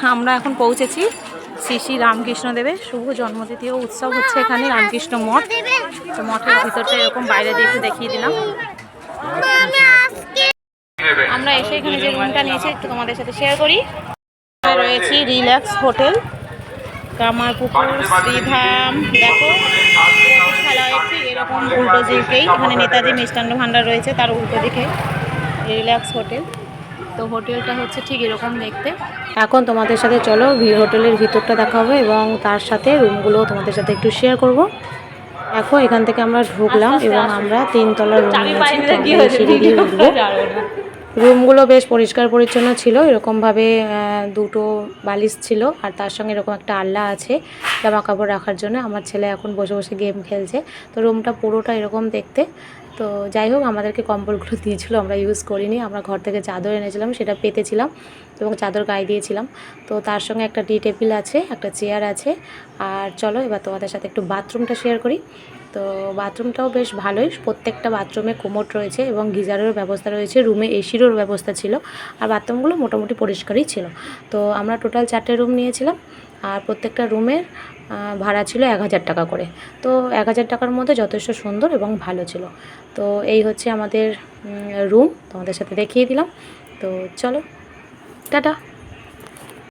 আমরা এখন পৌঁছেছি শ্রী শ্রী রামকৃষ্ণদেবের শুভ জন্মতিথি ও উৎসব হচ্ছে এখানে রামকৃষ্ণ মঠ। তো মঠের ভিতরটা এরকম বাইরে দিয়ে একটু দেখিয়ে দিলাম। আমরা এসে এখানে যে রুমটা নিয়েছি একটু তোমাদের সাথে শেয়ার করি। রয়েছি রিল্যাক্স হোটেল, কামারপুকুর, শ্রীধাম। দেখো ঠিক এরকম উল্টো দিকেই এখানে নেতাজি মিষ্টান্ন ভাণ্ডার রয়েছে, তার উল্টো দিকে রিল্যাক্স হোটেল। তো হোটেলটা হচ্ছে ঠিক এরকম দেখতে। এখন তোমাদের সাথে চলো হোটেলের ভিতরটা দেখাবো এবং তার সাথে রুমগুলো তোমাদের সাথে একটু শেয়ার করব। দেখো এখান থেকে আমরা ঢুকলাম এবং আমরা 3 তলার রুম নিয়েছি, সিঁড়ি দিয়ে উঠবো। রুমগুলো বেশ পরিষ্কার পরিচ্ছন্ন ছিল, এরকমভাবে দুটো বালিশ ছিল আর তার সঙ্গে এরকম একটা আল্লা আছে জামা কাপড় রাখার জন্য। আমার ছেলে এখন বসে বসে গেম খেলছে। তো রুমটা পুরোটা এরকম দেখতে। তো যাই হোক, আমাদেরকে কম্বলগুলো দিয়েছিল, আমরা ইউজ করিনি। আমরা ঘর থেকে চাদর এনেছিলাম, সেটা পেতেছিলাম এবং চাদর গায়ে দিয়েছিলাম। তো তার সঙ্গে একটা টি টেবিল আছে, একটা চেয়ার আছে। আর চলো এবার তোমাদের সাথে একটু বাথরুমটা শেয়ার করি। তো বাথরুমটাও বেশ ভালোই, প্রত্যেকটা বাথরুমে কোমোড রয়েছে এবং গিজারেরও ব্যবস্থা রয়েছে, রুমে এসিরও ব্যবস্থা ছিল। আর বাথরুমগুলো মোটামুটি পরিষ্কারই ছিল। তো আমরা টোটাল 4টে রুম নিয়েছিলাম আর প্রত্যেকটা রুমের ভাড়া ছিল 1000 টাকা করে। তো 1000 টাকার মধ্যে যথেষ্ট সুন্দর এবং ভালো ছিল। তো এই হচ্ছে আমাদের রুম, তোমাদের সাথে দেখিয়ে দিলাম। তো চলো, টাটা।